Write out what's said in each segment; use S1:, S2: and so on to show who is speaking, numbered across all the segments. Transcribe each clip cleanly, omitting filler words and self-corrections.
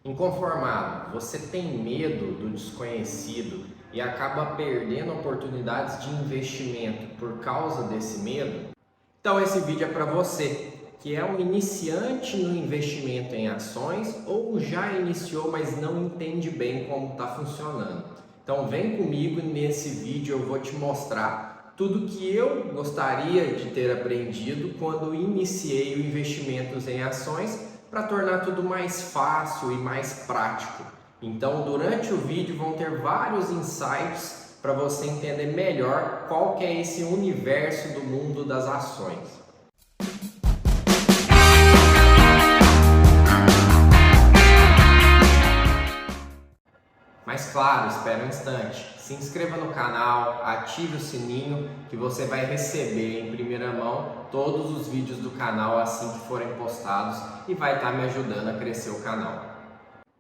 S1: Inconformado, você tem medo do desconhecido e acaba perdendo oportunidades de investimento por causa desse medo? Então esse vídeo é para você que é um iniciante no investimento em ações ou já iniciou, mas não entende bem como está funcionando. Então vem comigo e nesse vídeo eu vou te mostrar tudo que eu gostaria de ter aprendido quando iniciei o investimentos em ações para tornar tudo mais fácil e mais prático. Então durante o vídeo vão ter vários insights para você entender melhor qual que é esse universo do mundo das ações. Mas claro, espera um instante, se inscreva no canal, ative o sininho que você vai receber em primeira mão todos os vídeos do canal assim que forem postados e vai estar me ajudando a crescer o canal.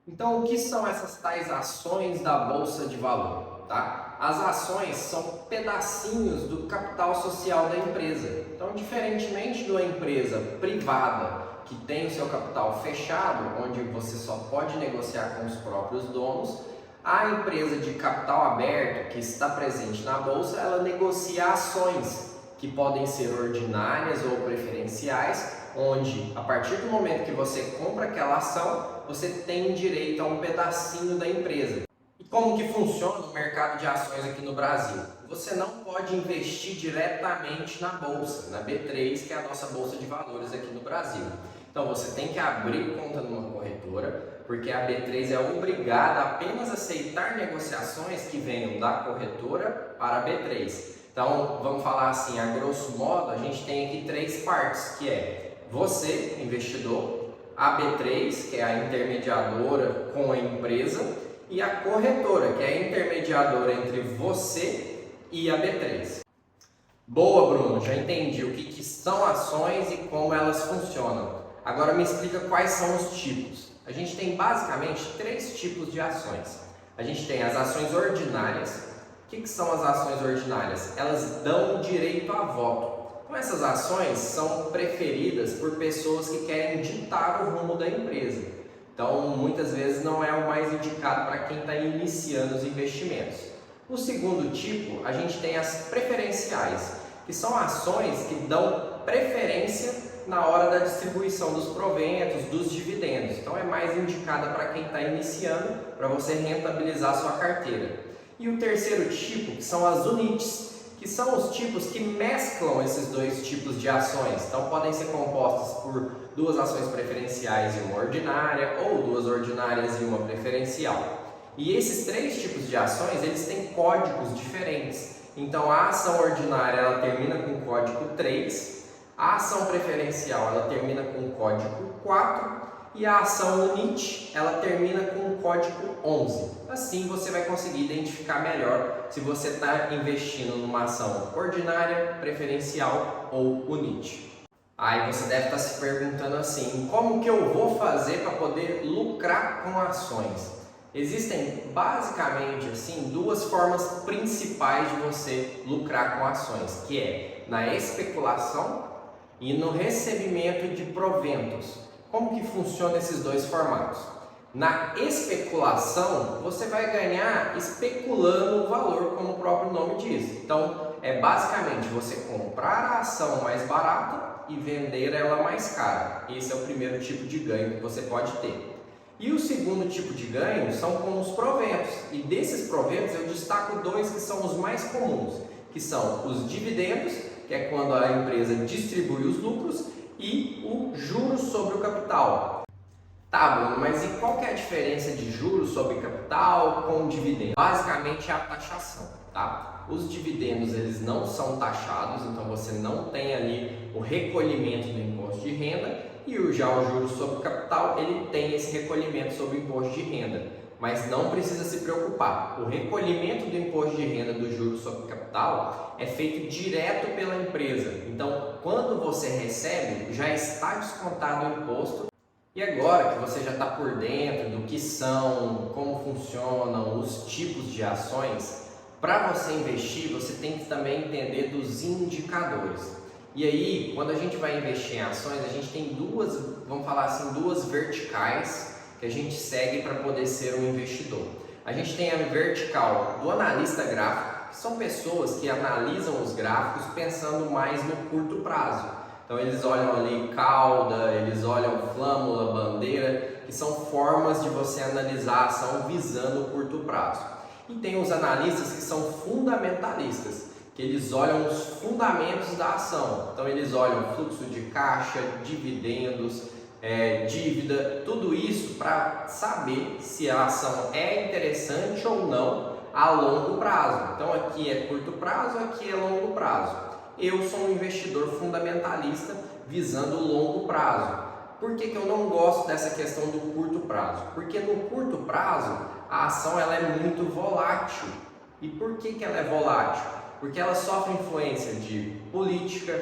S1: Então, o que são essas tais ações da Bolsa de Valor? Tá? As ações são pedacinhos do capital social da empresa. Então, diferentemente de uma empresa privada que tem o seu capital fechado, onde você só pode negociar com os próprios donos, a empresa de capital aberto que está presente na Bolsa, ela negocia ações que podem ser ordinárias ou preferenciais, onde a partir do momento que você compra aquela ação, você tem direito a um pedacinho da empresa. E como que funciona o mercado de ações aqui no Brasil? Você não pode investir diretamente na Bolsa, na B3, que é a nossa Bolsa de Valores aqui no Brasil. Então você tem que abrir conta numa corretora, porque a B3 é obrigada a apenas aceitar negociações que venham da corretora para a B3. Então vamos falar assim, a grosso modo, a gente tem aqui três partes, que é você, investidor, a B3, que é a intermediadora com a empresa, e a corretora, que é a intermediadora entre você e a B3. Boa, Bruno, já entendi o que são ações e como elas funcionam. Agora me explica quais são os tipos. A gente tem basicamente três tipos de ações. A gente tem as ações ordinárias. O que são as ações ordinárias? Elas dão direito a voto. Então essas ações são preferidas por pessoas que querem ditar o rumo da empresa. Então muitas vezes não é o mais indicado para quem está iniciando os investimentos. O segundo tipo, a gente tem as preferenciais, que são ações que dão preferência na hora da distribuição dos proventos, dos dividendos. Então é mais indicada para quem está iniciando, para você rentabilizar a sua carteira. E o terceiro tipo, que são as UNITs, que são os tipos que mesclam esses dois tipos de ações. Então podem ser compostas por duas ações preferenciais e uma ordinária, ou duas ordinárias e uma preferencial. E esses três tipos de ações, eles têm códigos diferentes. Então a ação ordinária, ela termina com o código 3, a ação preferencial, ela termina com o código 4 e a ação UNIT, ela termina com o código 11. Assim você vai conseguir identificar melhor se você está investindo numa ação ordinária, preferencial ou UNIT. Aí você deve estar se perguntando assim, como que eu vou fazer para poder lucrar com ações? Existem basicamente assim duas formas principais de você lucrar com ações, que é na especulação e no recebimento de proventos. Como que funciona esses dois formatos? Na especulação, você vai ganhar especulando o valor, como o próprio nome diz. Então, é basicamente você comprar a ação mais barata e vender ela mais cara. Esse é o primeiro tipo de ganho que você pode ter. E o segundo tipo de ganho são com os proventos. E desses proventos eu destaco dois que são os mais comuns, que são os dividendos, que é quando a empresa distribui os lucros, e o juros sobre o capital. Tá, Bruno, mas e qual que é a diferença de juros sobre capital com dividendo? Basicamente é a taxação, tá? Os dividendos, eles não são taxados, então você não tem ali o recolhimento do imposto de renda, e já o juros sobre o capital, ele tem esse recolhimento sobre o imposto de renda. Mas não precisa se preocupar, o recolhimento do imposto de renda do juros sobre capital é feito direto pela empresa. Então, quando você recebe, já está descontado o imposto. E agora que você já está por dentro do que são, como funcionam os tipos de ações, para você investir, você tem que também entender dos indicadores. E aí, quando a gente vai investir em ações, a gente tem duas, vamos falar assim, duas verticais que a gente segue para poder ser um investidor. A gente tem a vertical do analista gráfico, que são pessoas que analisam os gráficos pensando mais no curto prazo. Então eles olham ali cauda, eles olham flâmula, bandeira, que são formas de você analisar a ação visando o curto prazo. E tem os analistas que são fundamentalistas, que eles olham os fundamentos da ação. Então eles olham fluxo de caixa, dividendos, dívida, tudo isso para saber se a ação é interessante ou não a longo prazo. Então aqui é curto prazo, aqui é longo prazo. Eu sou um investidor fundamentalista visando o longo prazo. Por que eu não gosto dessa questão do curto prazo? Porque no curto prazo a ação ela é muito volátil. E por que ela é volátil? Porque ela sofre influência de política,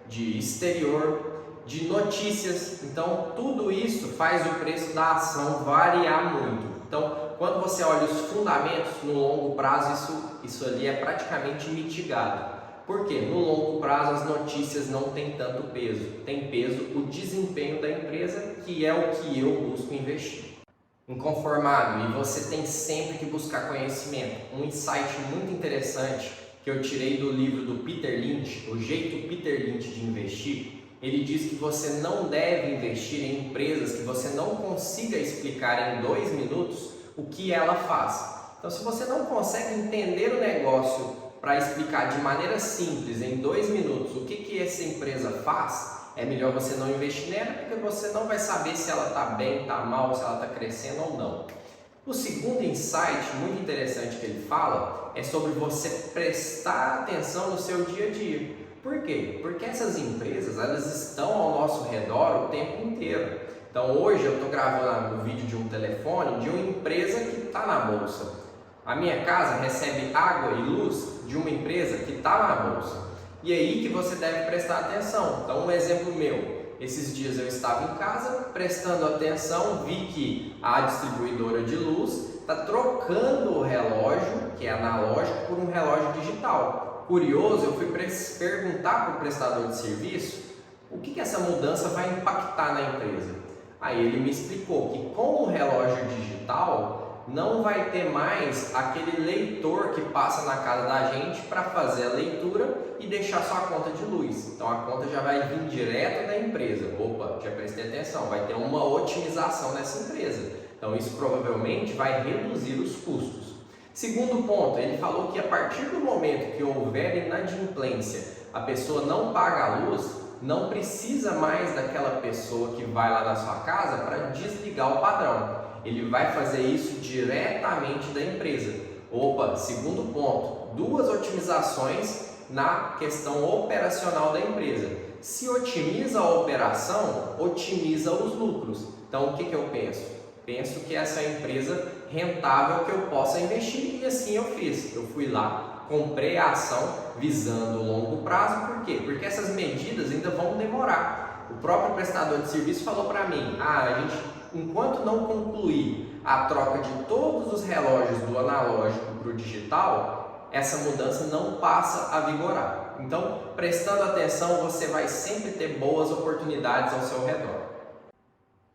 S1: de exterior, de notícias. Então tudo isso faz o preço da ação variar muito. Então quando você olha os fundamentos no longo prazo, isso ali é praticamente mitigado. Porque no longo prazo as notícias não têm tanto peso, tem peso o desempenho da empresa, que é o que eu busco investir. Inconformado, e você tem sempre que buscar conhecimento. Um insight muito interessante que eu tirei do livro do Peter Lynch, O Jeito Peter Lynch de Investir, ele diz que você não deve investir em empresas que você não consiga explicar em 2 minutos o que ela faz. Então se você não consegue entender o negócio para explicar de maneira simples, em 2 minutos, o que essa empresa faz, é melhor você não investir nela, porque você não vai saber se ela está bem, está mal, se ela está crescendo ou não. O segundo insight muito interessante que ele fala é sobre você prestar atenção no seu dia a dia. Por quê? Porque essas empresas elas estão ao nosso redor o tempo inteiro. Então hoje eu estou gravando um vídeo de um telefone de uma empresa que está na bolsa. A minha casa recebe água e luz de uma empresa que está na bolsa. E é aí que você deve prestar atenção. Então, um exemplo meu. Esses dias eu estava em casa, prestando atenção, vi que a distribuidora de luz está trocando o relógio, que é analógico, por um relógio digital. Curioso, eu fui perguntar para o prestador de serviço o que essa mudança vai impactar na empresa. Aí ele me explicou que com o relógio digital não vai ter mais aquele leitor que passa na casa da gente para fazer a leitura e deixar só a conta de luz. Então a conta já vai vir direto da empresa. Opa, já prestei atenção, vai ter uma otimização nessa empresa. Então isso provavelmente vai reduzir os custos. Segundo ponto, ele falou que a partir do momento que houver inadimplência, a pessoa não paga a luz, não precisa mais daquela pessoa que vai lá na sua casa para desligar o padrão. Ele vai fazer isso diretamente da empresa. Opa, segundo ponto, 2 otimizações na questão operacional da empresa. Se otimiza a operação, otimiza os lucros. Então o que eu penso? Penso que essa é a empresa rentável que eu possa investir e assim eu fiz. Eu fui lá, comprei a ação visando o longo prazo. Por quê? Porque essas medidas ainda vão demorar. O próprio prestador de serviço falou para mim, a gente, enquanto não concluir a troca de todos os relógios do analógico para o digital, essa mudança não passa a vigorar. Então, prestando atenção, você vai sempre ter boas oportunidades ao seu redor.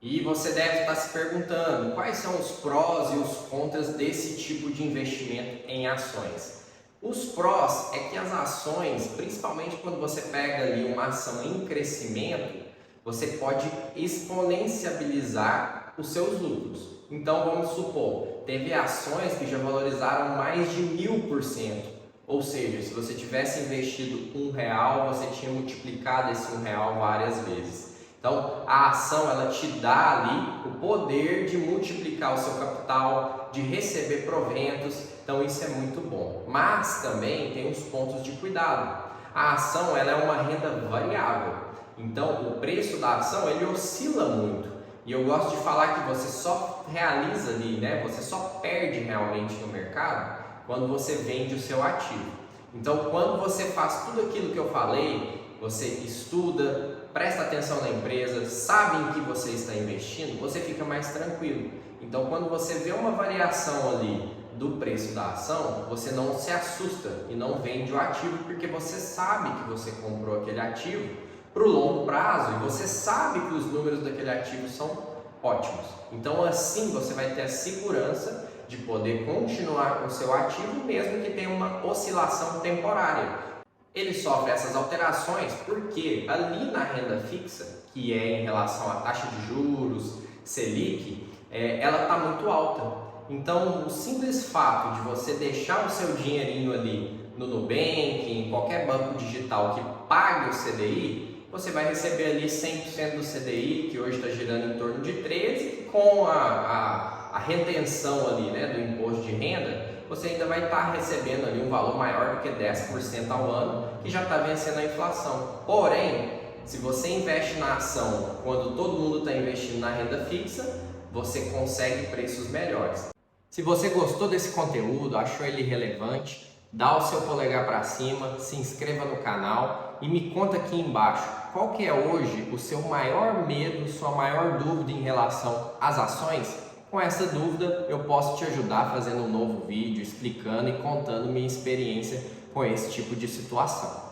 S1: E você deve estar se perguntando quais são os prós e os contras desse tipo de investimento em ações. Os prós é que as ações, principalmente quando você pega ali uma ação em crescimento, você pode exponencializar os seus lucros. Então vamos supor, teve ações que já valorizaram mais de 1000%. Ou seja, se você tivesse investido R$1, você tinha multiplicado esse R$1 várias vezes. Então a ação ela te dá ali o poder de multiplicar o seu capital, de receber proventos. Então isso é muito bom. Mas também tem uns pontos de cuidado. A ação ela é uma renda variável. Então o preço da ação ele oscila muito. E eu gosto de falar que você só realiza ali, você só perde realmente no mercado quando você vende o seu ativo. Então quando você faz tudo aquilo que eu falei, você estuda, presta atenção na empresa, sabe em que você está investindo, você fica mais tranquilo. Então quando você vê uma variação ali do preço da ação, você não se assusta e não vende o ativo, porque você sabe que você comprou aquele ativo para o longo prazo e você sabe que os números daquele ativo são ótimos. Então assim você vai ter a segurança de poder continuar com o seu ativo mesmo que tenha uma oscilação temporária. Ele sofre essas alterações porque ali na renda fixa, que é em relação à taxa de juros, Selic, ela está muito alta. Então, o simples fato de você deixar o seu dinheirinho ali no Nubank, em qualquer banco digital que pague o CDI, você vai receber ali 100% do CDI, que hoje está girando em torno de 13%, com a retenção ali, né, do imposto de renda, você ainda vai estar recebendo ali um valor maior do que 10% ao ano, que já está vencendo a inflação. Porém, se você investe na ação quando todo mundo está investindo na renda fixa, você consegue preços melhores. Se você gostou desse conteúdo, achou ele relevante, dá o seu polegar para cima, se inscreva no canal e me conta aqui embaixo qual que é hoje o seu maior medo, sua maior dúvida em relação às ações. Com essa dúvida eu posso te ajudar fazendo um novo vídeo explicando e contando minha experiência com esse tipo de situação.